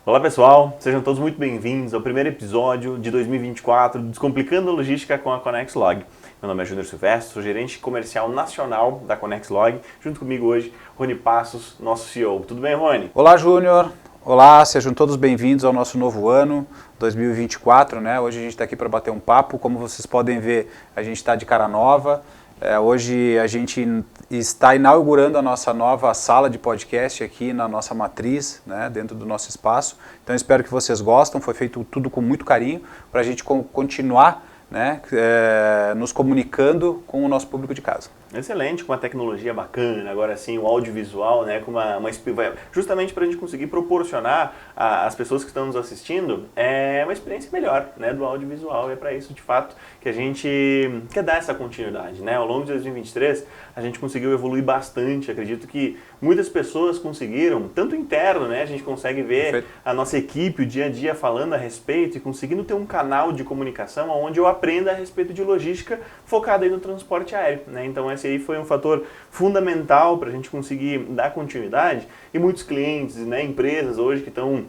Olá pessoal, sejam todos muito bem-vindos ao primeiro episódio de 2024 do Descomplicando a Logística com a ConnexLog. Meu nome é Júnior Silvestre, sou gerente comercial nacional da ConnexLog. Junto comigo hoje, Rony Passos, nosso CEO. Tudo bem, Rony? Olá, Júnior. Olá, sejam todos bem-vindos ao nosso novo ano, 2024, né? Hoje a gente está aqui para bater um papo. Como vocês podem ver, a gente está de cara nova. Hoje a gente está inaugurando a nossa nova sala de podcast aqui na nossa matriz, né, dentro do nosso espaço. Então espero que vocês gostem, foi feito tudo com muito carinho para a gente continuar, né, nos comunicando com o nosso público de casa. Excelente, com uma tecnologia bacana, agora sim o audiovisual, né, com justamente para a gente conseguir proporcionar às pessoas que estão nos assistindo uma experiência melhor, né, do audiovisual. E é para isso, de fato, que a gente quer dar essa continuidade, né? Ao longo de 2023, a gente conseguiu evoluir bastante. Acredito que muitas pessoas conseguiram, tanto interno, né, a gente consegue ver a nossa equipe o dia a dia falando a respeito e conseguindo ter um canal de comunicação onde eu aprenda a respeito de logística focada aí no transporte aéreo, né? Então esse aí foi um fator fundamental para a gente conseguir dar continuidade, e muitos clientes, né, empresas hoje que estão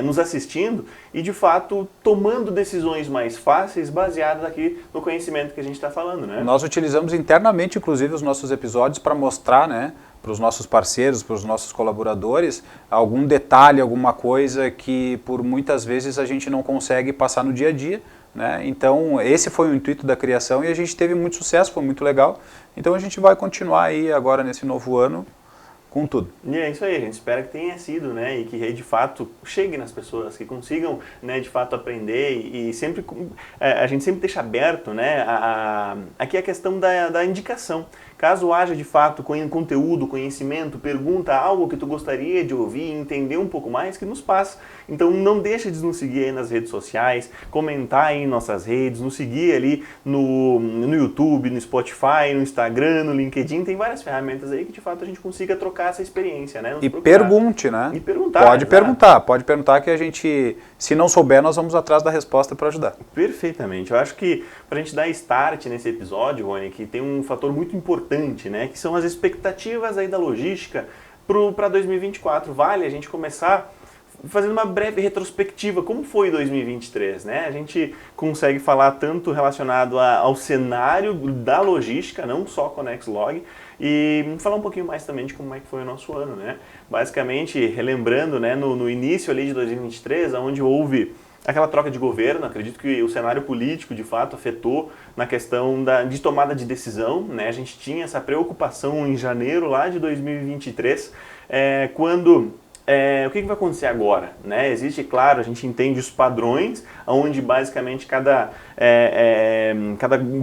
nos assistindo e de fato tomando decisões mais fáceis baseadas aqui no conhecimento que a gente está falando, né? Nós utilizamos internamente, inclusive, os nossos episódios para mostrar, né, para os nossos parceiros, para os nossos colaboradores, algum detalhe, alguma coisa que por muitas vezes a gente não consegue passar no dia a dia, né? Então esse foi o intuito da criação e a gente teve muito sucesso, foi muito legal. Então a gente vai continuar aí agora nesse novo ano com tudo. E é isso aí, a gente espera que tenha sido, né, e que de fato chegue nas pessoas, que consigam, né, de fato aprender e sempre, a gente sempre deixa aberto, né, aqui a questão da indicação. Caso haja de fato conteúdo, conhecimento, pergunta, algo que tu gostaria de ouvir, entender um pouco mais, que nos passa. Então não deixa de nos seguir aí nas redes sociais, comentar aí em nossas redes, nos seguir ali no YouTube, no Spotify, no Instagram, no LinkedIn. Tem várias ferramentas aí que de fato a gente consiga trocar essa experiência, né? E pergunte, né? E perguntar. Pode perguntar que a gente, se não souber, nós vamos atrás da resposta para ajudar. Perfeitamente. Eu acho que para a gente dar start nesse episódio, Rony, que tem um fator muito importante, né, que são as expectativas aí da logística para 2024. Vale a gente começar fazendo uma breve retrospectiva, como foi 2023, né? A gente consegue falar tanto relacionado ao cenário da logística, não só ConnexLog, e falar um pouquinho mais também de como é que foi o nosso ano, né? Basicamente, relembrando, né, no início ali de 2023, onde houve aquela troca de governo, acredito que o cenário político, de fato, afetou na questão de tomada de decisão, né? A gente tinha essa preocupação em janeiro lá de 2023, quando... o que vai acontecer agora, né? Existe, claro, a gente entende os padrões, onde basicamente cada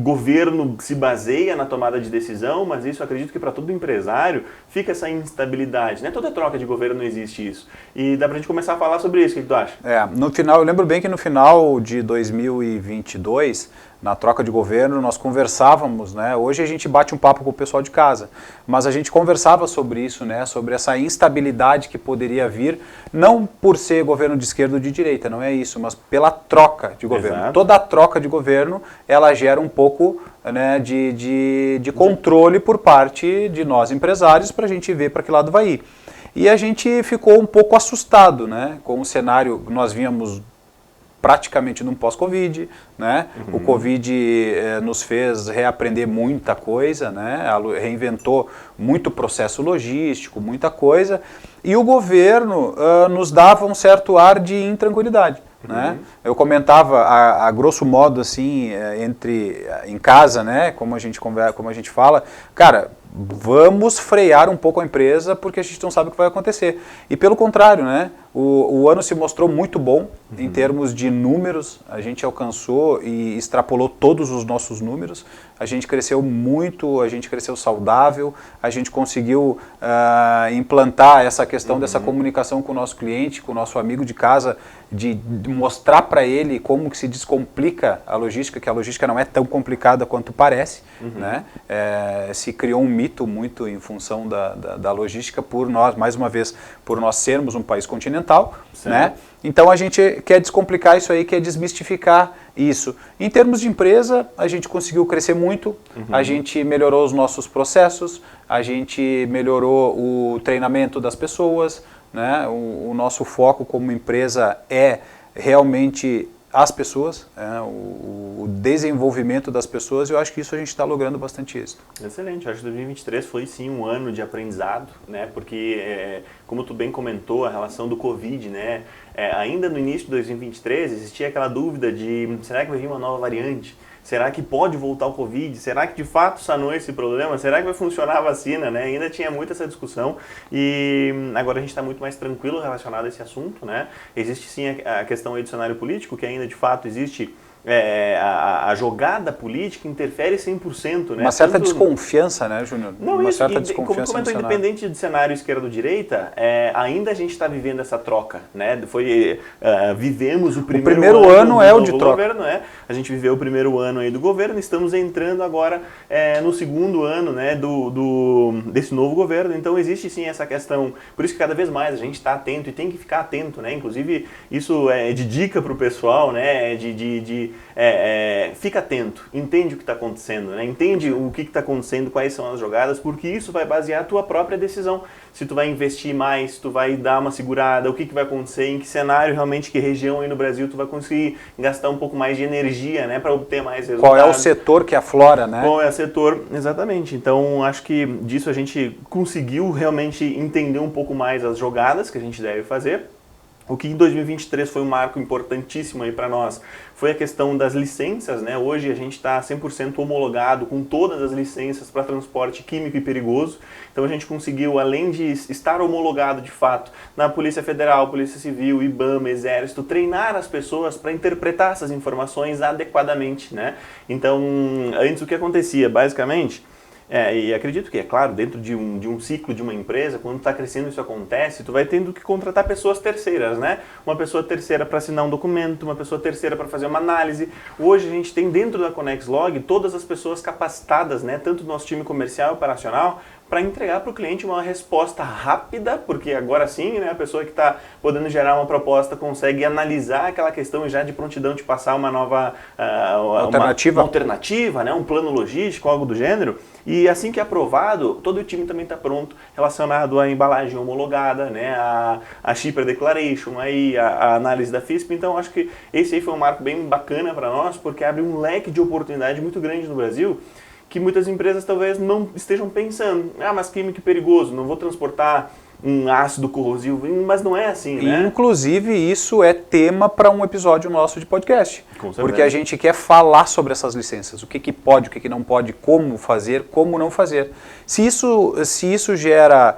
governo se baseia na tomada de decisão, mas isso, acredito que para todo empresário fica essa instabilidade, né? Toda troca de governo não existe isso. E dá pra gente começar a falar sobre isso, o que tu acha? No final, eu lembro bem que no final de 2022, na troca de governo, nós conversávamos, né? Hoje a gente bate um papo com o pessoal de casa, mas a gente conversava sobre isso, né? Sobre essa instabilidade que poderia vir, não por ser governo de esquerda ou de direita, não é isso, mas pela troca de governo. Exato. Toda a troca de governo, ela gera um pouco, né, de controle por parte de nós empresários para a gente ver para que lado vai ir. E a gente ficou um pouco assustado, né, com o cenário. Nós vínhamos praticamente num pós-Covid, né? O Covid nos fez reaprender muita coisa, né? Reinventou muito processo logístico, muita coisa, e o governo nos dava um certo ar de intranquilidade. Né? Eu comentava a grosso modo assim, em casa, né? Como a gente fala, cara, vamos frear um pouco a empresa porque a gente não sabe o que vai acontecer. E pelo contrário, né? O ano se mostrou muito bom em termos de números, a gente alcançou e extrapolou todos os nossos números, a gente cresceu muito, a gente cresceu saudável, a gente conseguiu implantar essa questão dessa comunicação com o nosso cliente, com o nosso amigo de casa, de mostrar para ele como que se descomplica a logística, que a logística não é tão complicada quanto parece, né? Se criou um mito muito em função da logística por nós, mais uma vez, por nós sermos um país continental, né? Então a gente quer descomplicar isso aí, quer desmistificar Isso. Em termos de empresa, a gente conseguiu crescer muito, a gente melhorou os nossos processos, a gente melhorou o treinamento das pessoas, né? O nosso foco como empresa é realmente as pessoas, o desenvolvimento das pessoas, e eu acho que isso a gente está logrando bastante êxito. Excelente, eu acho que 2023 foi sim um ano de aprendizado, né? Porque, como tu bem comentou, a relação do Covid, né? Ainda no início de 2023 existia aquela dúvida de será que vai vir uma nova variante? Será que pode voltar o Covid? Será que de fato sanou esse problema? Será que vai funcionar a vacina? Né? Ainda tinha muito essa discussão e agora a gente está muito mais tranquilo relacionado a esse assunto. Né? Existe sim a questão aí do cenário político, que ainda de fato existe a jogada política interfere 100%. Né? Uma certa desconfiança, né, Júnior? Não, uma isso, certa e, desconfiança como comentou, independente do cenário esquerdo-direita, ainda a gente está vivendo essa troca. Né? Vivemos o primeiro ano é o do de novo troca. governo, né? A gente viveu o primeiro ano aí do governo, estamos entrando agora no segundo ano, né, desse novo governo. Então existe sim essa questão, por isso que cada vez mais a gente está atento e tem que ficar atento. Né? Inclusive isso é de dica para o pessoal, né? Fica atento, entende o que está acontecendo, né? Entende o que está acontecendo, quais são as jogadas, porque isso vai basear a tua própria decisão. Se tu vai investir mais, se tu vai dar uma segurada, o que vai acontecer, em que cenário realmente, que região aí no Brasil tu vai conseguir gastar um pouco mais de energia, né, para obter mais resultados. Qual é o setor que aflora, né? Qual é o setor, exatamente. Então, acho que disso a gente conseguiu realmente entender um pouco mais as jogadas que a gente deve fazer. O que em 2023 foi um marco importantíssimo aí para nós foi a questão das licenças, né? Hoje a gente está 100% homologado com todas as licenças para transporte químico e perigoso. Então a gente conseguiu, além de estar homologado de fato na Polícia Federal, Polícia Civil, IBAMA, Exército, treinar as pessoas para interpretar essas informações adequadamente, né? Então, antes o que acontecia, basicamente... e acredito que, é claro, dentro de um ciclo de uma empresa, quando está crescendo isso acontece, tu vai tendo que contratar pessoas terceiras, né? Uma pessoa terceira para assinar um documento, uma pessoa terceira para fazer uma análise. Hoje a gente tem dentro da ConnexLog todas as pessoas capacitadas, né? Tanto do nosso time comercial e operacional, para entregar para o cliente uma resposta rápida, porque agora sim, né, a pessoa que está podendo gerar uma proposta consegue analisar aquela questão e já de prontidão te passar uma nova alternativa, uma alternativa, né, um plano logístico, algo do gênero. E assim que é aprovado, todo o time também está pronto relacionado à embalagem homologada, né, a Shipper Declaration, aí, a análise da FISP. Então acho que esse aí foi um marco bem bacana para nós, porque abre um leque de oportunidade muito grande no Brasil, que muitas empresas talvez não estejam pensando. Mas químico perigoso, não vou transportar um ácido corrosivo, mas não é assim, né? Inclusive, isso é tema para um episódio nosso de podcast. Com certeza. Porque a gente quer falar sobre essas licenças, o que pode, o que não pode, como fazer, como não fazer. Se isso gera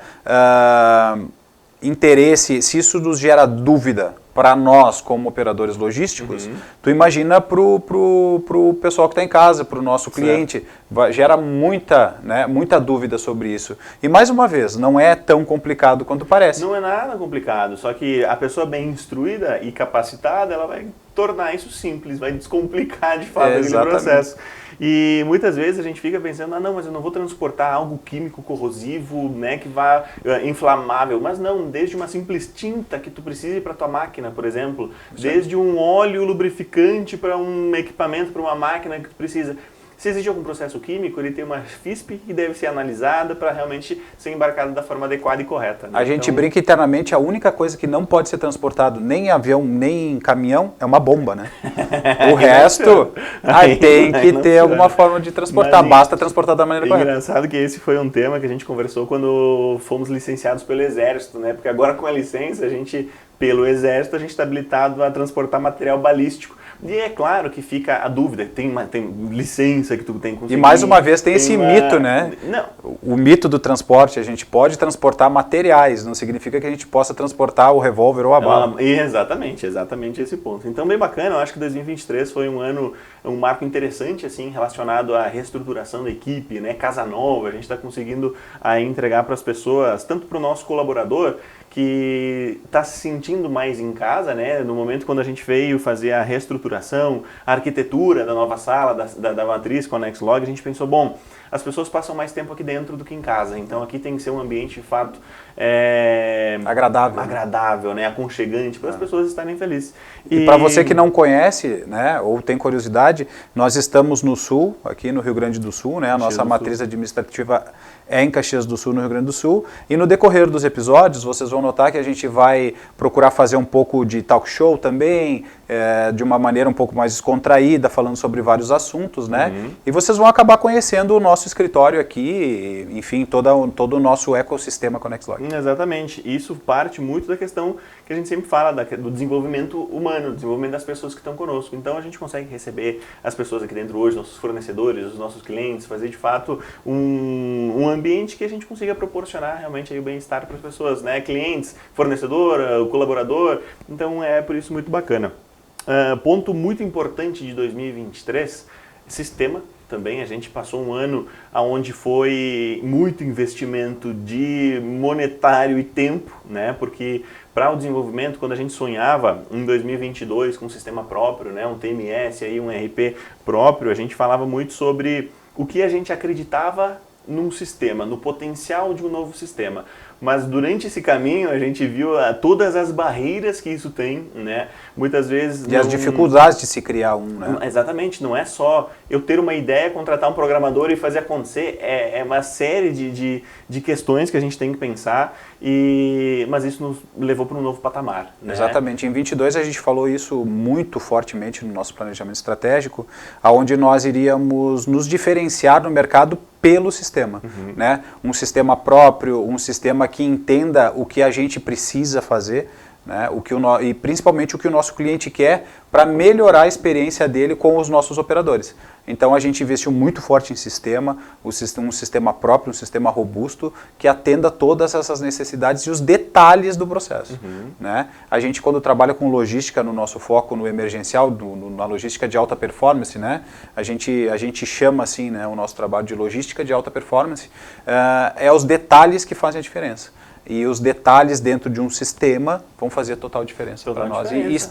interesse, se isso nos gera dúvida para nós como operadores logísticos, tu imagina para o pessoal que está em casa, para o nosso cliente, gera muita dúvida sobre isso. E mais uma vez, não é tão complicado quanto parece. Não é nada complicado, só que a pessoa bem instruída e capacitada, ela vai tornar isso simples, vai descomplicar de fato aquele processo. E muitas vezes a gente fica pensando, não, mas eu não vou transportar algo químico corrosivo, né, que vá inflamável. Mas não, desde uma simples tinta que tu precise para tua máquina, por exemplo, desde um óleo lubrificante para um equipamento, para uma máquina que tu precisa. Se existe algum processo químico, ele tem uma FISP que deve ser analisada para realmente ser embarcado da forma adequada e correta. Né? A gente brinca internamente, a única coisa que não pode ser transportado nem em avião, nem em caminhão, é uma bomba, né? O resto, tem que ter alguma forma de transportar, basta transportar da maneira correta. Engraçado que esse foi um tema que a gente conversou quando fomos licenciados pelo Exército, né? Porque agora com a licença, pelo Exército, a gente está habilitado a transportar material balístico. E é claro que fica a dúvida, tem licença que tu tem que conseguir. E mais uma vez tem esse mito, né? Não. O mito do transporte, a gente pode transportar materiais, não significa que a gente possa transportar o revólver ou a bala. Exatamente esse ponto. Então bem bacana, eu acho que 2023 foi um marco interessante assim, relacionado à reestruturação da equipe, né? Casa nova, a gente está conseguindo entregar para as pessoas, tanto para o nosso colaborador, que está se sentindo mais em casa, né? No momento quando a gente veio fazer a reestruturação, a arquitetura da nova sala, da matriz ConnexLog, a gente pensou, bom, as pessoas passam mais tempo aqui dentro do que em casa, então aqui tem que ser um ambiente de fato agradável, né? Aconchegante, para as pessoas estarem felizes. E para você que não conhece, né, ou tem curiosidade, nós estamos no Sul, aqui no Rio Grande do Sul, né? A nossa matriz administrativa é em Caxias do Sul, no Rio Grande do Sul. E no decorrer dos episódios, vocês vão notar que a gente vai procurar fazer um pouco de talk show também, de uma maneira um pouco mais descontraída, falando sobre vários assuntos, né? E vocês vão acabar conhecendo o nosso escritório aqui, enfim, todo o nosso ecossistema ConnexLog. Exatamente. Isso parte muito da questão que a gente sempre fala do desenvolvimento humano, do desenvolvimento das pessoas que estão conosco. Então a gente consegue receber as pessoas aqui dentro hoje, nossos fornecedores, os nossos clientes, fazer de fato um ambiente que a gente consiga proporcionar realmente aí o bem-estar para as pessoas, né? Clientes, fornecedor, o colaborador. Então é por isso muito bacana. Ponto muito importante de 2023, sistema. Também a gente passou um ano onde foi muito investimento de monetário e tempo, né? Porque para o desenvolvimento, quando a gente sonhava em 2022 com um sistema próprio, né? Um TMS, aí, um RP próprio, a gente falava muito sobre o que a gente acreditava num sistema, no potencial de um novo sistema. Mas durante esse caminho a gente viu todas as barreiras que isso tem, né? Muitas vezes... E as dificuldades de se criar né? Exatamente, não é só eu ter uma ideia, contratar um programador e fazer acontecer, é uma série de questões que a gente tem que pensar, mas isso nos levou para um novo patamar. Né? Exatamente, em 22 a gente falou isso muito fortemente no nosso planejamento estratégico, onde nós iríamos nos diferenciar no mercado pelo sistema, né? Um sistema próprio, um sistema que entenda o que a gente precisa fazer, né? E principalmente o que o nosso cliente quer para melhorar a experiência dele com os nossos operadores. Então a gente investiu muito forte em sistema, um sistema próprio, um sistema robusto, que atenda todas essas necessidades e os detalhes do processo. Né? A gente, quando trabalha com logística, no nosso foco no emergencial, na logística de alta performance, né? a gente chama assim, né, o nosso trabalho de logística de alta performance, é os detalhes que fazem a diferença. E os detalhes dentro de um sistema vão fazer total diferença para nós.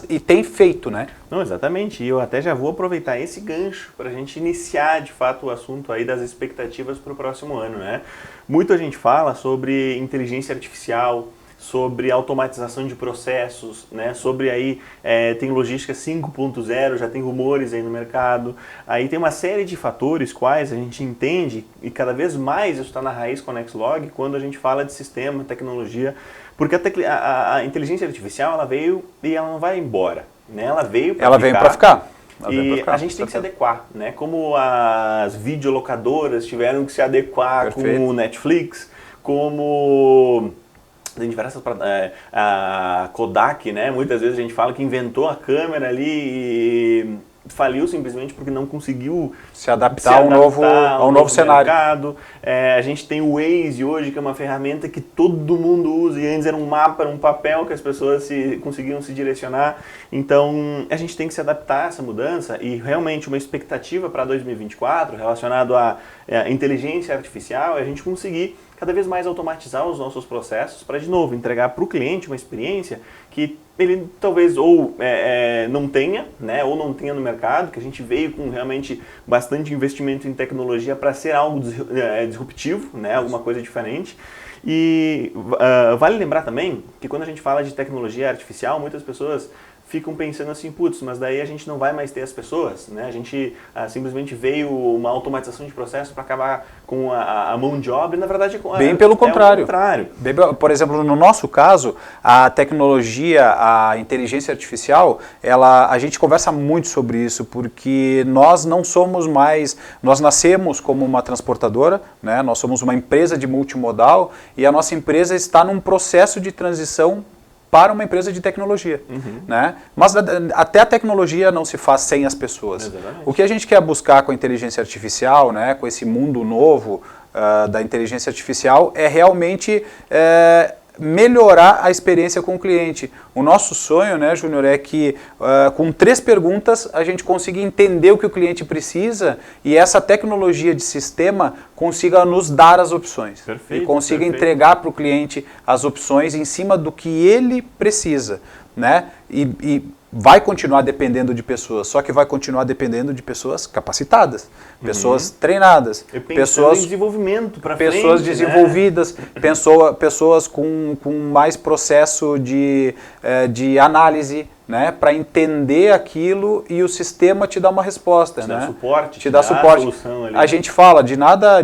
E tem feito, né? Não, exatamente. E eu até já vou aproveitar esse gancho para a gente iniciar, de fato, o assunto aí das expectativas para o próximo ano, né? Muito a gente fala sobre inteligência artificial, sobre automatização de processos, né? Sobre aí, tem logística 5.0, já tem rumores aí no mercado. Aí tem uma série de fatores quais a gente entende, e cada vez mais isso está na raiz ConnexLog, quando a gente fala de sistema, tecnologia, porque a inteligência artificial, ela veio e ela não vai embora, né? Ela veio para ficar. E a gente tem que se adequar, né? Como as videolocadoras tiveram que se adequar com o Netflix, como... Tem diversas, a Kodak, né? Muitas vezes a gente fala que inventou a câmera ali e faliu simplesmente porque não conseguiu se adaptar a um novo cenário. Mercado. A gente tem o Waze hoje, que é uma ferramenta que todo mundo usa, e antes era um mapa, era um papel que as pessoas conseguiam se direcionar. Então a gente tem que se adaptar a essa mudança, e realmente uma expectativa para 2024 relacionado à inteligência artificial é a gente conseguir cada vez mais automatizar os nossos processos para, de novo, entregar para o cliente uma experiência que ele talvez ou não tenha, né, ou não tenha no mercado, que a gente veio com realmente bastante investimento em tecnologia para ser algo disruptivo, né, alguma coisa diferente. E vale lembrar também que quando a gente fala de tecnologia artificial, muitas pessoas ficam pensando assim, putz, mas daí a gente não vai mais ter as pessoas, né? A gente simplesmente veio uma automatização de processo para acabar com a mão de obra, e na verdade bem pelo contrário. Por exemplo, no nosso caso, a tecnologia, a inteligência artificial, a gente conversa muito sobre isso, porque nós não somos mais, nós nascemos como uma transportadora, né? Nós somos uma empresa de multimodal, e a nossa empresa está num processo de transição para uma empresa de tecnologia, né? Mas até a tecnologia não se faz sem as pessoas. Exatamente. O que a gente quer buscar com a inteligência artificial, né, com esse mundo novo da inteligência artificial, é realmente melhorar a experiência com o cliente. O nosso sonho, né, Júnior, é que com 3 perguntas a gente consiga entender o que o cliente precisa, e essa tecnologia de sistema consiga nos dar as opções. Perfeito, e consiga entregar para o cliente as opções em cima do que ele precisa, né? E vai continuar dependendo de pessoas, só que vai continuar dependendo de pessoas capacitadas, pessoas treinadas, pessoas em desenvolvimento para frente, pessoas desenvolvidas, pessoas com mais processo de análise, né, para entender aquilo e o sistema te dá uma resposta, dá suporte, te dá suporte. Ali. A gente fala de nada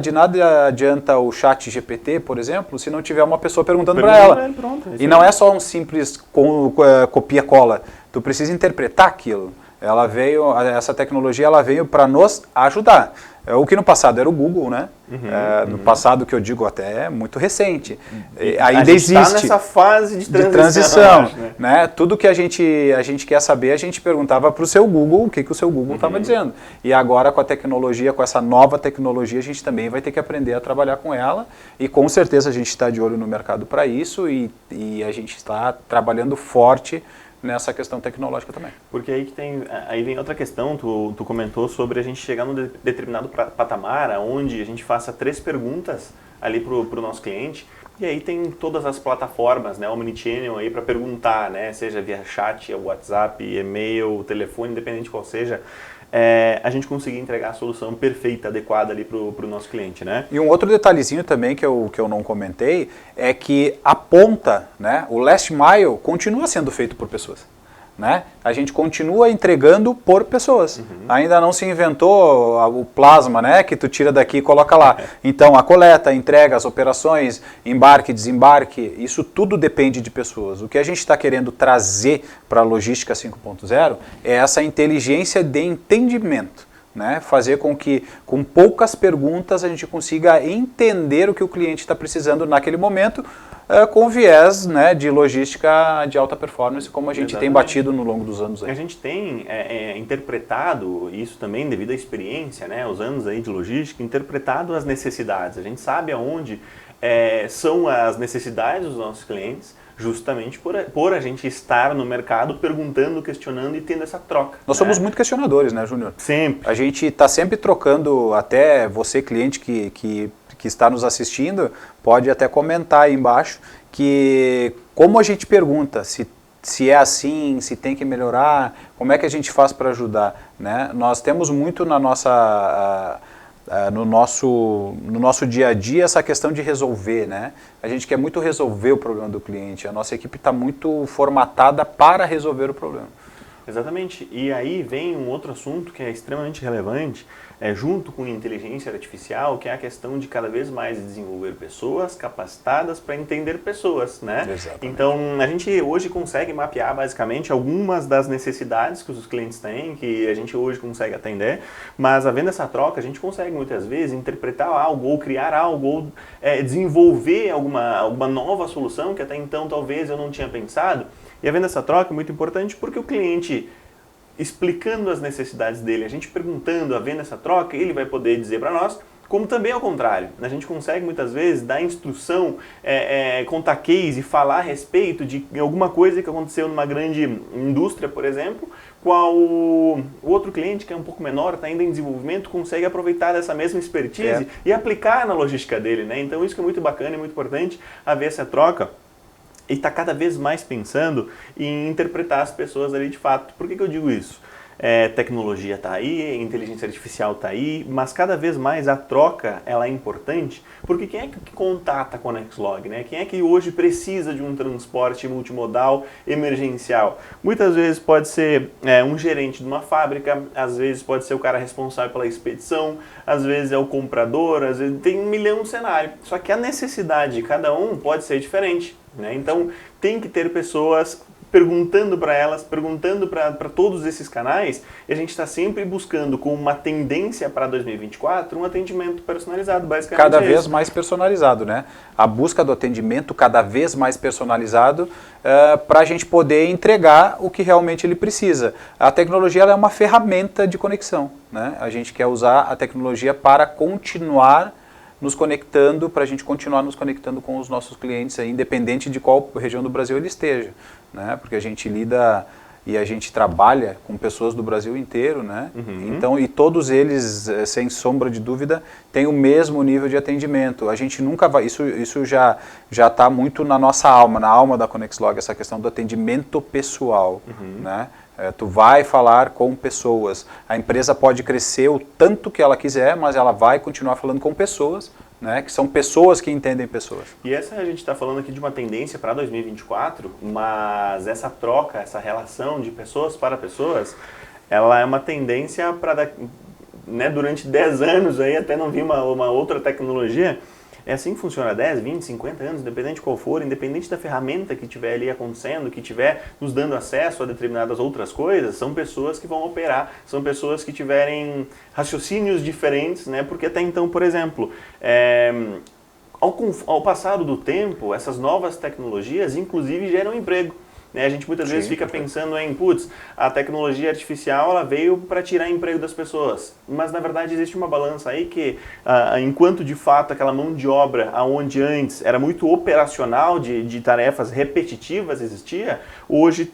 adianta o chat GPT, por exemplo, se não tiver uma pessoa perguntando para ela. Pronto, e não é só um simples copia-cola. Tu precisa interpretar aquilo. Essa tecnologia ela veio para nos ajudar. O que no passado era o Google, né? No passado, que eu digo até é muito recente. Ainda existe. Está nessa fase de transição, né? Tudo que a gente quer saber, a gente perguntava para o seu Google o que o seu Google estava dizendo. E agora com a tecnologia, com essa nova tecnologia, a gente também vai ter que aprender a trabalhar com ela. E com certeza a gente está de olho no mercado para isso e a gente está trabalhando forte nessa questão tecnológica também. Porque aí vem outra questão, tu comentou sobre a gente chegar num determinado patamar, onde a gente faça 3 perguntas ali para o nosso cliente, e aí tem todas as plataformas, né, Omnichannel aí para perguntar, né, seja via chat, WhatsApp, e-mail, telefone, independente de qual seja, a gente conseguir entregar a solução perfeita, adequada ali para o nosso cliente, né? E um outro detalhezinho também que eu não comentei é que a ponta, né, o last mile, continua sendo feito por pessoas. Né? A gente continua entregando por pessoas. Ainda não se inventou o plasma, né, que tu tira daqui e coloca lá. Então a coleta, a entrega, as operações, embarque, desembarque, isso tudo depende de pessoas. O que a gente está querendo trazer para a logística 5.0 é essa inteligência de entendimento. Né? Fazer com que, com poucas perguntas, a gente consiga entender o que o cliente está precisando naquele momento, com viés, né, de logística de alta performance, como a gente tem batido no longo dos anos. Aí. A gente tem interpretado isso também devido à experiência, né, os anos aí de logística, interpretado as necessidades. A gente sabe aonde são as necessidades dos nossos clientes, justamente por a gente estar no mercado perguntando, questionando e tendo essa troca. Nós somos muito questionadores, né, Júnior? Sempre. A gente está sempre trocando, até você, cliente que está nos assistindo, pode até comentar aí embaixo, que como a gente pergunta se é assim, se tem que melhorar, como é que a gente faz para ajudar, né? Nós temos muito no nosso dia a dia essa questão de resolver, né? A gente quer muito resolver o problema do cliente, a nossa equipe está muito formatada para resolver o problema. Exatamente, e aí vem um outro assunto que é extremamente relevante, junto com inteligência artificial, que é a questão de cada vez mais desenvolver pessoas capacitadas para entender pessoas, né? Exatamente. Então, a gente hoje consegue mapear basicamente algumas das necessidades que os clientes têm, que a gente hoje consegue atender, mas havendo essa troca, a gente consegue muitas vezes interpretar algo, ou criar algo, ou desenvolver alguma nova solução que até então talvez eu não tinha pensado. E havendo essa troca é muito importante porque o cliente, explicando as necessidades dele, a gente perguntando, havendo essa troca, ele vai poder dizer para nós, como também ao contrário. A gente consegue muitas vezes dar instrução, contar case e falar a respeito de alguma coisa que aconteceu numa grande indústria, por exemplo, qual o outro cliente que é um pouco menor, está ainda em desenvolvimento, consegue aproveitar dessa mesma expertise e aplicar na logística dele, né? Então isso que é muito bacana e muito importante, haver essa troca. E está cada vez mais pensando em interpretar as pessoas ali de fato. Por que eu digo isso? Tecnologia está aí, inteligência artificial está aí, mas cada vez mais a troca ela é importante, porque quem é que contata com a Nexlog, né? Quem é que hoje precisa de um transporte multimodal emergencial? Muitas vezes pode ser um gerente de uma fábrica, às vezes pode ser o cara responsável pela expedição, às vezes é o comprador, às vezes tem 1 milhão de cenários. Só que a necessidade de cada um pode ser diferente. Né? Então tem que ter pessoas perguntando para elas, perguntando para todos esses canais, e a gente está sempre buscando com uma tendência para 2024 um atendimento personalizado, basicamente. Cada vez mais personalizado, né? A busca do atendimento cada vez mais personalizado para a gente poder entregar o que realmente ele precisa. A tecnologia ela é uma ferramenta de conexão, né? A gente quer usar a tecnologia para continuar nos conectando, para a gente continuar nos conectando com os nossos clientes, independente de qual região do Brasil ele esteja, né? Porque a gente lida e a gente trabalha com pessoas do Brasil inteiro, né? Então, e todos eles, sem sombra de dúvida, têm o mesmo nível de atendimento. A gente nunca vai, isso já está muito na nossa alma, na alma da Conexlog, essa questão do atendimento pessoal, né? Tu vai falar com pessoas. A empresa pode crescer o tanto que ela quiser, mas ela vai continuar falando com pessoas, né, que são pessoas que entendem pessoas. E essa a gente está falando aqui de uma tendência para 2024, mas essa troca, essa relação de pessoas para pessoas, ela é uma tendência para, né, durante 10 anos, aí, até não vir uma outra tecnologia. É assim que funciona 10, 20, 50 anos, independente de qual for, independente da ferramenta que estiver ali acontecendo, que estiver nos dando acesso a determinadas outras coisas, são pessoas que vão operar, são pessoas que tiverem raciocínios diferentes, né? Porque até então, por exemplo, ao passar do tempo, essas novas tecnologias, inclusive, geram emprego. A gente muitas vezes fica pensando em, putz, a tecnologia artificial ela veio para tirar emprego das pessoas. Mas, na verdade, existe uma balança aí que, enquanto de fato aquela mão de obra, onde antes era muito operacional, de tarefas repetitivas existia, hoje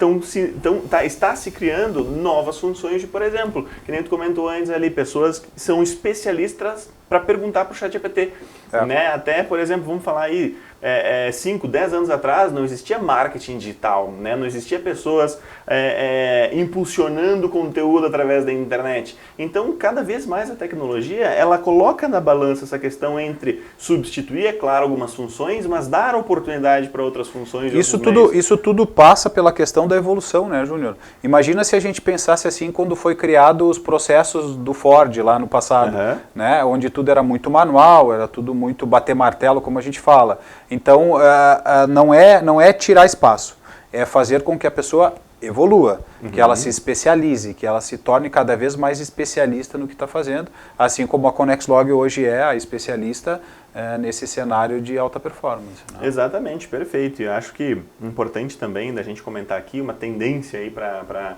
está se criando novas funções de, por exemplo, que nem tu comentou antes ali, pessoas que são especialistas para perguntar para o ChatGPT. Né? Até, por exemplo, vamos falar aí, 5, 10 anos atrás não existia marketing digital, né? Não existia pessoas impulsionando conteúdo através da internet. Então, cada vez mais a tecnologia, ela coloca na balança essa questão entre substituir, é claro, algumas funções, mas dar oportunidade para outras funções. Isso tudo passa pela questão da evolução, né, Júnior? Imagina se a gente pensasse assim quando foi criado os processos do Ford lá no passado, né? Onde tudo era muito manual, era tudo muito bater martelo, como a gente fala. Então, não é tirar espaço, é fazer com que a pessoa evolua, que ela se especialize, que ela se torne cada vez mais especialista no que está fazendo, assim como a Conexlog hoje é a especialista nesse cenário de alta performance. Né? Exatamente, perfeito. E eu acho que importante também da gente comentar aqui uma tendência aí para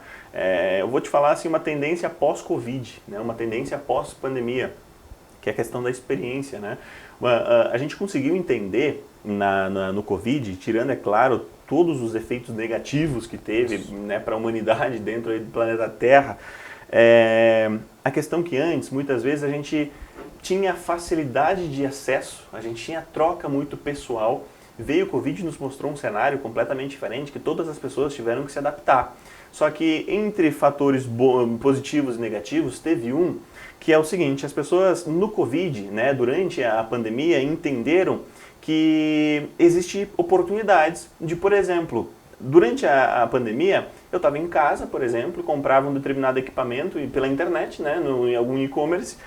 eu vou te falar assim, uma tendência pós-Covid, né? Uma tendência pós-pandemia, que é a questão da experiência, né? A gente conseguiu entender no Covid, tirando, é claro, todos os efeitos negativos que teve, né, para a humanidade dentro aí do planeta Terra, a questão que antes, muitas vezes, a gente tinha facilidade de acesso, a gente tinha troca muito pessoal. Veio o Covid e nos mostrou um cenário completamente diferente, que todas as pessoas tiveram que se adaptar. Só que entre fatores positivos e negativos, teve um que é o seguinte: as pessoas no Covid, né, durante a pandemia, entenderam que existem oportunidades de, por exemplo, durante a pandemia, eu estava em casa, por exemplo, comprava um determinado equipamento pela internet, né, em algum e-commerce,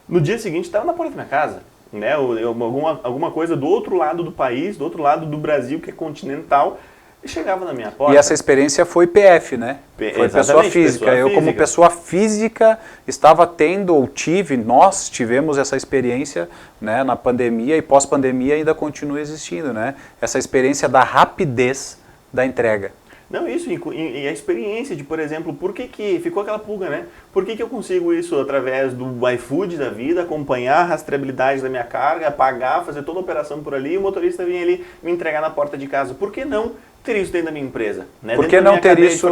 no dia seguinte estava na porta da minha casa. Né, alguma coisa do outro lado do país, do outro lado do Brasil, que é continental, e chegava na minha porta. E essa experiência foi PF, né? Foi pessoa física. Como pessoa física, estava tendo, ou nós tivemos essa experiência, né, na pandemia, e pós-pandemia ainda continua existindo, né? Essa experiência da rapidez da entrega. Não, isso, e a experiência de, por exemplo, por que ficou aquela pulga, né? Por que eu consigo isso através do iFood da vida, acompanhar a rastreabilidade da minha carga, pagar, fazer toda a operação por ali, e o motorista vinha ali me entregar na porta de casa? Por que não ter isso dentro da minha empresa? Né? Por que não ter isso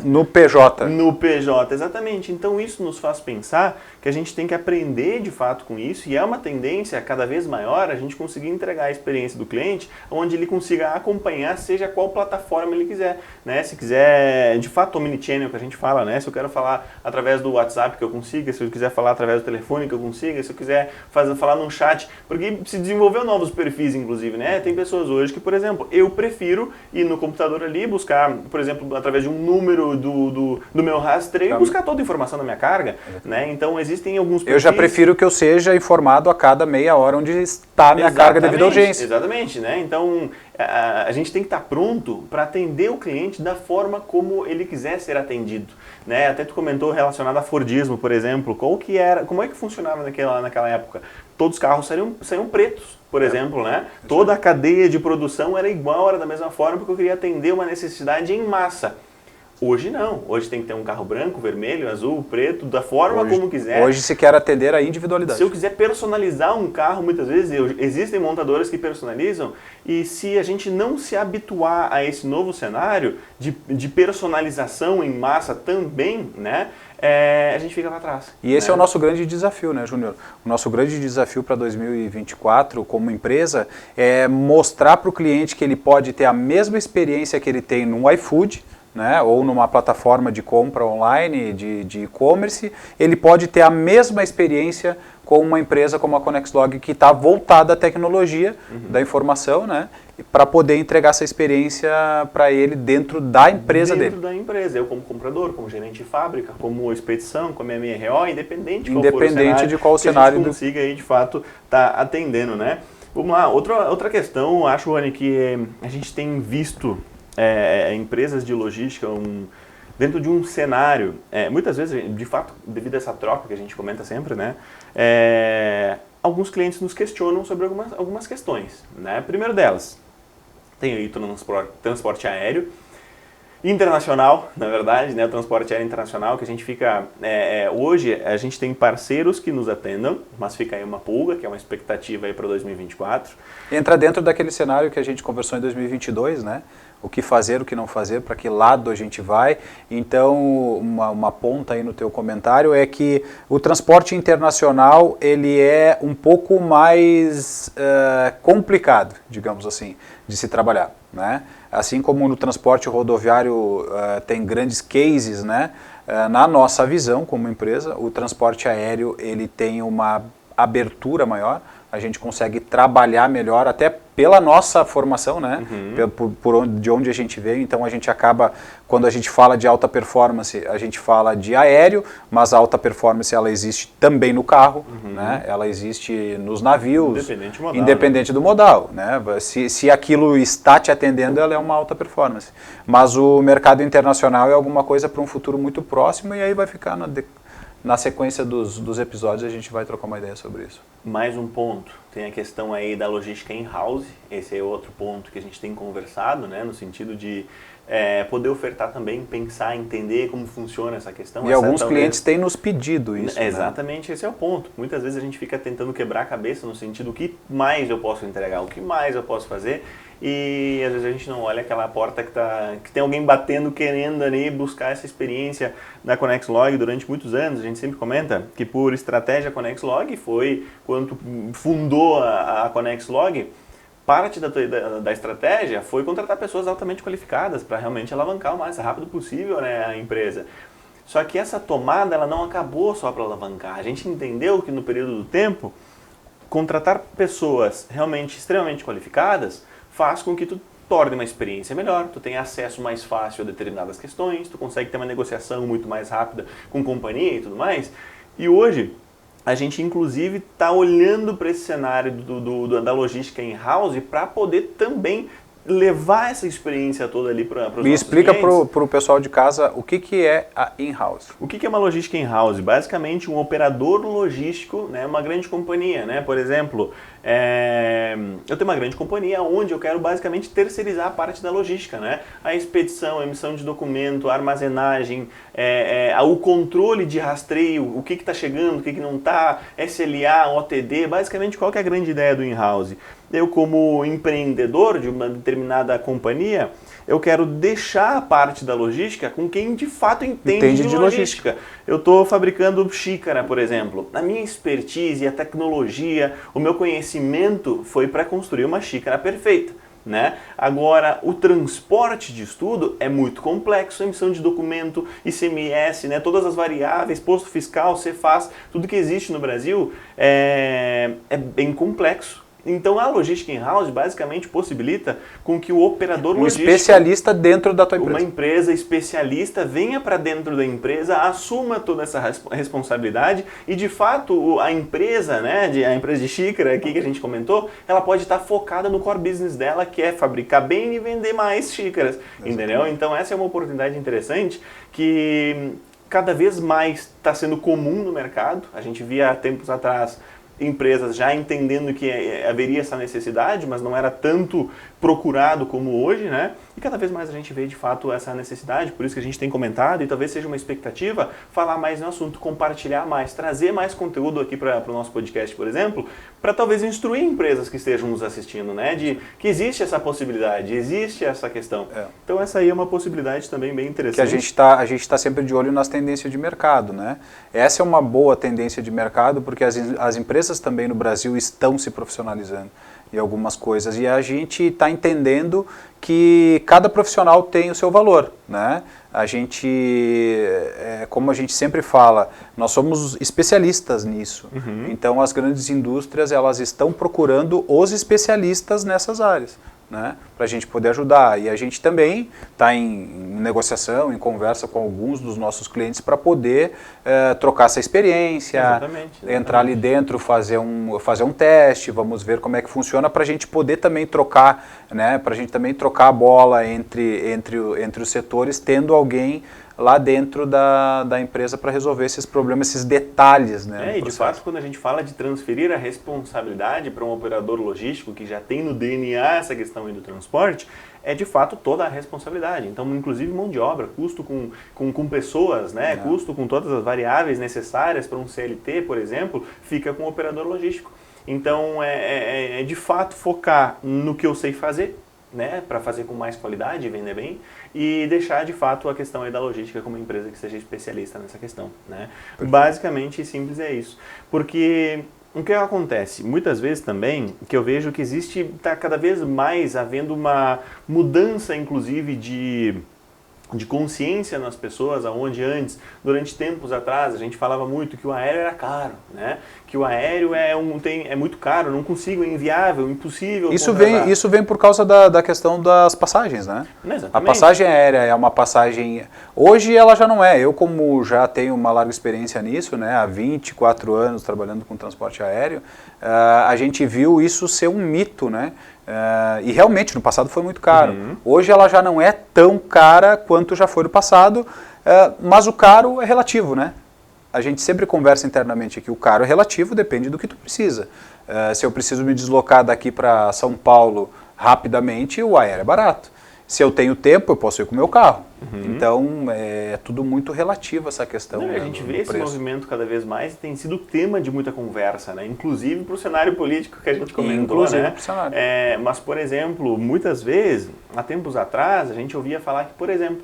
no PJ? No PJ, exatamente. Então isso nos faz pensar que a gente tem que aprender de fato com isso, e é uma tendência cada vez maior a gente conseguir entregar a experiência do cliente onde ele consiga acompanhar, seja qual plataforma ele quiser. Né? Se quiser, de fato, omnichannel que a gente fala, né? Se eu quero falar através do WhatsApp que eu consiga, se eu quiser falar através do telefone que eu consiga, se eu quiser falar num chat, porque se desenvolveu novos perfis, inclusive, né? Tem pessoas hoje que, por exemplo, eu prefiro ir no computador ali, buscar, por exemplo, através de um número do meu rastreio, buscar toda a informação da minha carga, né? Então existem alguns perfis... Eu já prefiro que eu seja informado a cada meia hora onde está a minha carga devido à urgência. Exatamente, né? Então a gente tem que estar pronto para atender o cliente da forma como ele quiser ser atendido, né? Até tu comentou relacionado a Fordismo, por exemplo, como é que funcionava naquela época? Todos os carros saíam pretos, por exemplo, né? Toda a cadeia de produção era igual, era da mesma forma, porque eu queria atender uma necessidade em massa. Hoje não. Hoje tem que ter um carro branco, vermelho, azul, preto, da forma como quiser. Hoje se quer atender a individualidade. Se eu quiser personalizar um carro, muitas vezes existem montadoras que personalizam, e se a gente não se habituar a esse novo cenário de personalização em massa também, né, a gente fica para trás. E esse né? é o nosso grande desafio, né, Júnior? O nosso grande desafio para 2024 como empresa é mostrar para o cliente que ele pode ter a mesma experiência que ele tem no iFood, né, ou numa plataforma de compra online, de e-commerce, ele pode ter a mesma experiência com uma empresa como a ConnexLog, que está voltada à tecnologia da informação, né, para poder entregar essa experiência para ele dentro da empresa dele. Dentro da empresa, eu como comprador, como gerente de fábrica, como expedição, como MRO, independente de qual cenário, que a gente consiga aí, de fato, estar atendendo, né? Vamos lá, outra questão, acho, Rony, que a gente tem visto empresas de logística dentro de um cenário, muitas vezes, de fato, devido a essa troca que a gente comenta sempre, né, alguns clientes nos questionam sobre algumas questões. Né? Primeiro delas, tem aí transporte aéreo internacional, na verdade, né, o transporte aéreo internacional, que a gente fica... hoje a gente tem parceiros que nos atendam, mas fica aí uma pulga, que é uma expectativa aí para 2024. Entra dentro daquele cenário que a gente conversou em 2022, né? O que fazer, o que não fazer, para que lado a gente vai. Então, uma ponta aí no teu comentário é que o transporte internacional ele é um pouco mais complicado, digamos assim, de se trabalhar, né? Assim como no transporte rodoviário tem grandes cases, né? Na nossa visão como empresa, o transporte aéreo ele tem uma abertura maior, a gente consegue trabalhar melhor, até pela nossa formação, né? De onde a gente veio. Então a gente acaba, quando a gente fala de alta performance, a gente fala de aéreo, mas a alta performance ela existe também no carro, né? Ela existe nos navios, independente do modal. Né? Se aquilo está te atendendo, ela é uma alta performance. Mas o mercado internacional é alguma coisa para um futuro muito próximo, e aí vai ficar na sequência dos episódios a gente vai trocar uma ideia sobre isso. Mais um ponto, tem a questão aí da logística in-house, esse é outro ponto que a gente tem conversado, né, no sentido de poder ofertar também, pensar, entender como funciona essa questão. E alguns clientes têm nos pedido isso. Exatamente, né? Esse é o ponto. Muitas vezes a gente fica tentando quebrar a cabeça no sentido o que mais eu posso entregar, o que mais eu posso fazer, e às vezes a gente não olha aquela porta que tem alguém batendo, querendo ali buscar essa experiência da ConnexLog durante muitos anos. A gente sempre comenta que por estratégia ConnexLog foi, quando fundou a ConnexLog, parte da estratégia foi contratar pessoas altamente qualificadas para realmente alavancar o mais rápido possível, né, a empresa. Só que essa tomada ela não acabou só para alavancar. A gente entendeu que no período do tempo, contratar pessoas realmente extremamente qualificadas faz com que tu torne uma experiência melhor, tu tenha acesso mais fácil a determinadas questões, tu consegue ter uma negociação muito mais rápida com companhia e tudo mais. E hoje, a gente inclusive está olhando para esse cenário da logística in-house para poder também levar essa experiência toda ali para os nossos clientes. Me explica para o pessoal de casa o que é a in-house. O que é uma logística in-house? Basicamente um operador logístico, né, uma grande companhia. Né? Por exemplo, eu tenho uma grande companhia onde eu quero basicamente terceirizar a parte da logística. Né? A expedição, a emissão de documento, a armazenagem, o controle de rastreio, o que está chegando, o que não está, SLA, OTD, basicamente qual que é a grande ideia do in-house? Eu como empreendedor de uma determinada companhia, eu quero deixar a parte da logística com quem de fato entende de logística. Eu estou fabricando xícara, por exemplo. A minha expertise, a tecnologia, o meu conhecimento foi para construir uma xícara perfeita. Né? Agora, o transporte de estudo é muito complexo, a emissão de documento, ICMS, né? Todas as variáveis, posto fiscal, Cefaz, tudo que existe no Brasil é bem complexo. Então a logística in-house basicamente possibilita com que o operador logístico... especialista dentro da tua empresa. Uma empresa especialista venha para dentro da empresa, assuma toda essa responsabilidade e de fato a empresa, né, a empresa de xícara aqui que a gente comentou, ela pode estar focada no core business dela, que é fabricar bem e vender mais xícaras, entendeu? Então essa é uma oportunidade interessante que cada vez mais está sendo comum no mercado. A gente via há tempos atrás empresas já entendendo que haveria essa necessidade, mas não era tanto procurado como hoje, né? E cada vez mais a gente vê de fato essa necessidade, por isso que a gente tem comentado e talvez seja uma expectativa falar mais no assunto, compartilhar mais, trazer mais conteúdo aqui para o nosso podcast, por exemplo, para talvez instruir empresas que estejam nos assistindo, né? De que existe essa possibilidade, existe essa questão. Então essa aí é uma possibilidade também bem interessante. Que a gente tá sempre de olho nas tendências de mercado, né? Essa é uma boa tendência de mercado porque as empresas também no Brasil estão se profissionalizando em algumas coisas e a gente está entendendo que cada profissional tem o seu valor, né? A gente, como a gente sempre fala, nós somos especialistas nisso. Então as grandes indústrias elas estão procurando os especialistas nessas áreas, né, para a gente poder ajudar. E a gente também está em negociação, em conversa com alguns dos nossos clientes para poder trocar essa experiência, exatamente. Entrar ali dentro, fazer um teste, vamos ver como é que funciona para a gente poder também trocar, né, para a gente também trocar a bola entre os setores, tendo alguém lá dentro da empresa para resolver esses problemas, esses detalhes. Né, e de fato, quando a gente fala de transferir a responsabilidade para um operador logístico que já tem no DNA essa questão aí do transporte, é de fato toda a responsabilidade. Então, inclusive mão de obra, custo com pessoas, né, custo com todas as variáveis necessárias para um CLT, por exemplo, fica com o operador logístico. Então, é de fato focar no que eu sei fazer, né, para fazer com mais qualidade e vender bem, e deixar de fato a questão aí da logística como uma empresa que seja especialista nessa questão, né? Basicamente simples é isso, porque o que acontece muitas vezes também, que eu vejo que está cada vez mais havendo uma mudança inclusive de consciência nas pessoas, aonde antes, durante tempos atrás, a gente falava muito que o aéreo era caro, né? Que o aéreo é muito caro, não consigo, é inviável, impossível. Isso vem por causa da questão das passagens, né? Exatamente. A passagem aérea é uma passagem... Hoje ela já não é. Eu, como já tenho uma larga experiência nisso, né? Há 24 anos trabalhando com transporte aéreo, a gente viu isso ser um mito, né? E realmente no passado foi muito caro. Hoje ela já não é tão cara quanto já foi no passado, mas o caro é relativo, né? A gente sempre conversa internamente aqui, o caro é relativo, depende do que tu precisa. Se eu preciso me deslocar daqui para São Paulo rapidamente, o aéreo é barato. Se eu tenho tempo, eu posso ir com o meu carro. Então, é tudo muito relativo essa questão. A gente vê esse movimento cada vez mais e tem sido tema de muita conversa, né? Inclusive para o cenário político que a gente comentou, né? Mas, por exemplo, muitas vezes, há tempos atrás, a gente ouvia falar que, por exemplo,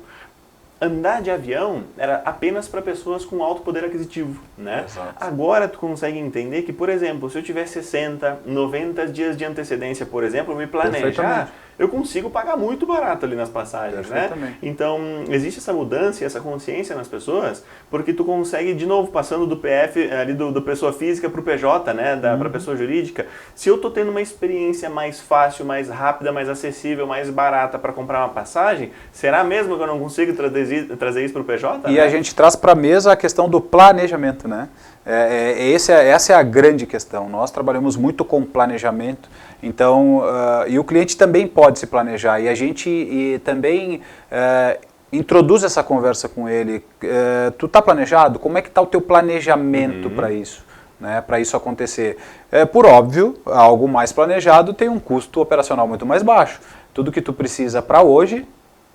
andar de avião era apenas para pessoas com alto poder aquisitivo, né? Exato. Agora tu consegue entender que, por exemplo, se eu tiver 60, 90 dias de antecedência, por exemplo, me planejar, eu consigo pagar muito barato ali nas passagens, né? Então, existe essa mudança e essa consciência nas pessoas, porque tu consegue, de novo, passando do PF, ali do pessoa física para o PJ, né? Para pessoa jurídica. Se eu estou tendo uma experiência mais fácil, mais rápida, mais acessível, mais barata para comprar uma passagem, será mesmo que eu não consigo trazer isso para o PJ? E a gente traz para a mesa a questão do planejamento, né? Essa é a grande questão. Nós trabalhamos muito com planejamento, então, e o cliente também pode se planejar, e a gente também introduz essa conversa com ele. Tu está planejado? Como é que está o teu planejamento para isso? Né, para isso acontecer. Por óbvio, algo mais planejado tem um custo operacional muito mais baixo. Tudo que tu precisa para hoje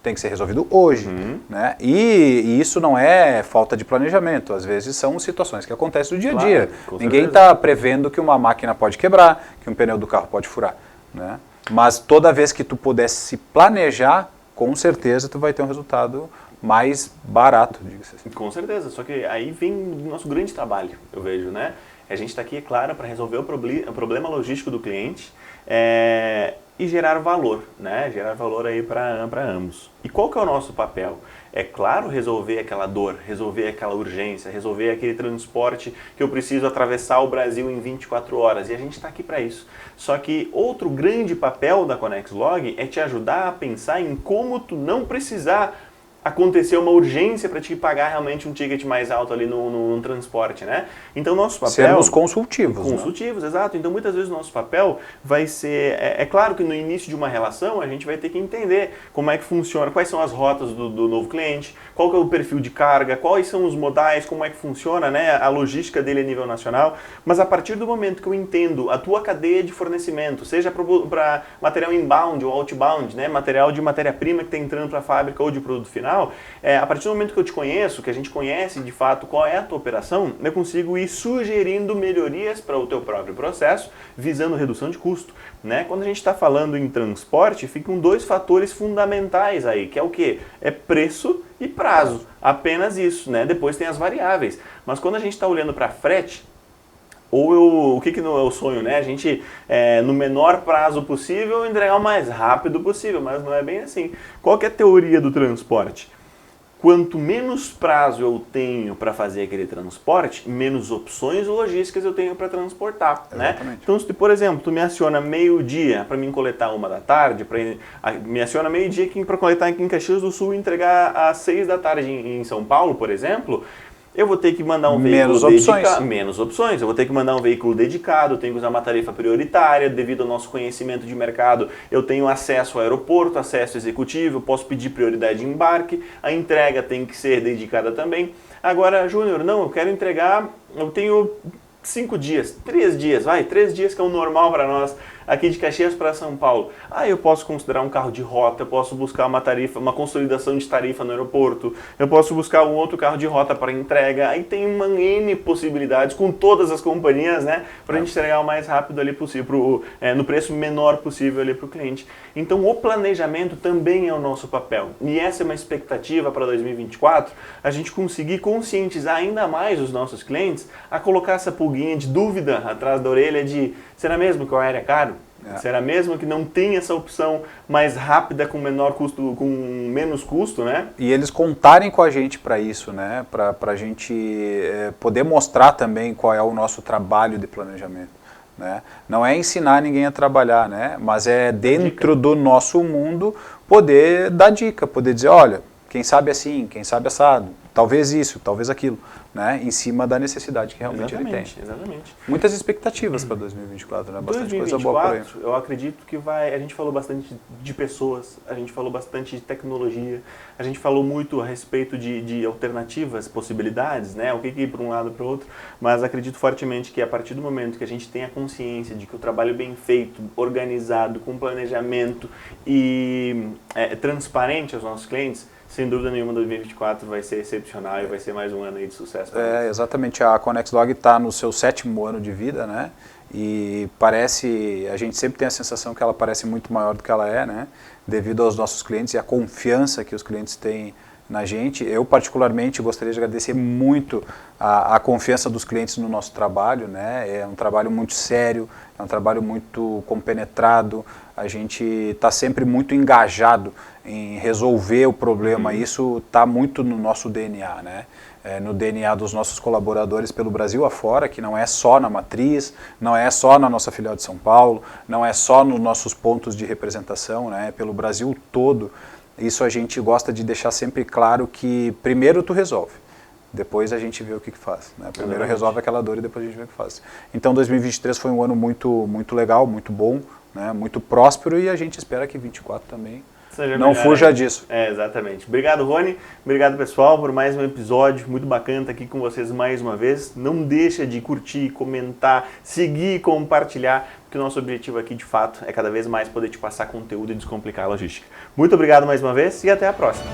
tem que ser resolvido hoje. Né? E isso não é falta de planejamento, às vezes são situações que acontecem no dia a dia. Ninguém está prevendo que uma máquina pode quebrar, que um pneu do carro pode furar. Né? Mas toda vez que tu pudesse se planejar, com certeza tu vai ter um resultado mais barato, diga-se assim. Com certeza, só que aí vem o nosso grande trabalho, eu vejo, né? A gente está aqui, é claro, para resolver o problema logístico do cliente e gerar valor, né? Gerar valor aí para ambos. E qual que é o nosso papel? É claro, resolver aquela dor, resolver aquela urgência, resolver aquele transporte que eu preciso atravessar o Brasil em 24 horas. E a gente está aqui para isso. Só que outro grande papel da ConnexLog é te ajudar a pensar em como tu não precisar acontecer uma urgência para te pagar realmente um ticket mais alto ali no transporte, né? Então, nosso papel... Sermos consultivos. Consultivos, né? Exato. Então, muitas vezes o nosso papel vai ser... É claro que no início de uma relação, a gente vai ter que entender como é que funciona, quais são as rotas do novo cliente, qual que é o perfil de carga, quais são os modais, como é que funciona, né, a logística dele a nível nacional. Mas a partir do momento que eu entendo a tua cadeia de fornecimento, seja para material inbound ou outbound, né, material de matéria-prima que está entrando para a fábrica ou de produto final, a partir do momento que eu te conheço, que a gente conhece de fato qual é a tua operação, eu consigo ir sugerindo melhorias para o teu próprio processo, visando redução de custo. Né? Quando a gente está falando em transporte, ficam dois fatores fundamentais aí, que é o quê? É preço e prazo, apenas isso, né? Depois tem as variáveis. Mas quando a gente está olhando para frete, o que não é o sonho, né? A gente, no menor prazo possível, entregar o mais rápido possível, mas não é bem assim. Qual que é a teoria do transporte? Quanto menos prazo eu tenho para fazer aquele transporte, menos opções logísticas eu tenho para transportar, né? Então, se, por exemplo, tu me aciona meio-dia para mim coletar 1h, me aciona meio-dia para coletar aqui em Caxias do Sul e entregar às 6 da tarde em São Paulo, por exemplo, eu vou ter que mandar um veículo dedicado. Menos opções. Eu vou ter que mandar um veículo dedicado, eu tenho que usar uma tarifa prioritária, devido ao nosso conhecimento de mercado, eu tenho acesso ao aeroporto, acesso executivo, eu posso pedir prioridade de embarque, a entrega tem que ser dedicada também. Agora, Júnior, não, eu quero entregar, eu tenho 5 dias, 3 dias, 3 dias que é o normal para nós, aqui de Caxias para São Paulo. Eu posso considerar um carro de rota, eu posso buscar uma tarifa, uma consolidação de tarifa no aeroporto, eu posso buscar um outro carro de rota para entrega, aí tem uma N possibilidades com todas as companhias, né, para a gente entregar o mais rápido ali possível, no preço menor possível ali para o cliente. Então o planejamento também é o nosso papel, e essa é uma expectativa para 2024, a gente conseguir conscientizar ainda mais os nossos clientes a colocar essa pulguinha de dúvida atrás da orelha de, será mesmo que o aéreo é caro? Será mesmo que não tem essa opção mais rápida, com menor custo, com menos custo, né? E eles contarem com a gente para isso, né? Para a gente poder mostrar também qual é o nosso trabalho de planejamento. Né? Não é ensinar ninguém a trabalhar, né? Mas é dentro do nosso mundo poder dar dica, poder dizer, olha, quem sabe assim, quem sabe assado, talvez isso, talvez aquilo, né? Em cima da necessidade que realmente ele tem. Exatamente. Muitas expectativas para 2024, né? Bastante 2024, coisa boa por aí. eu acredito que a gente falou bastante de pessoas, a gente falou bastante de tecnologia, a gente falou muito a respeito de alternativas, possibilidades, né? O que ir para um lado para o outro, mas acredito fortemente que a partir do momento que a gente tem a consciência de que o trabalho bem feito, organizado, com planejamento e transparente aos nossos clientes, sem dúvida nenhuma, 2024 vai ser excepcional e vai ser mais um ano aí de sucesso. Exatamente. A ConnexLog está no seu 7º ano de vida, né? E a gente sempre tem a sensação que ela parece muito maior do que ela é, né? Devido aos nossos clientes e a confiança que os clientes têm na gente. Eu, particularmente, gostaria de agradecer muito a confiança dos clientes no nosso trabalho, né? É um trabalho muito sério, é um trabalho muito compenetrado, a gente está sempre muito engajado em resolver o problema, isso está muito no nosso DNA, né? No DNA dos nossos colaboradores pelo Brasil afora, que não é só na matriz, não é só na nossa filial de São Paulo, não é só nos nossos pontos de representação, né? Pelo Brasil todo. Isso a gente gosta de deixar sempre claro que primeiro tu resolve, depois a gente vê o que faz. Né? Primeiro resolve aquela dor e depois a gente vê o que faz. Então 2023 foi um ano muito, muito legal, muito bom, né? Muito próspero, e a gente espera que 2024 também não fuja disso. Exatamente. Obrigado, Rony. Obrigado, pessoal, por mais um episódio muito bacana estar aqui com vocês mais uma vez. Não deixa de curtir, comentar, seguir e compartilhar, porque o nosso objetivo aqui, de fato, é cada vez mais poder te passar conteúdo e descomplicar a logística. Muito obrigado mais uma vez e até a próxima.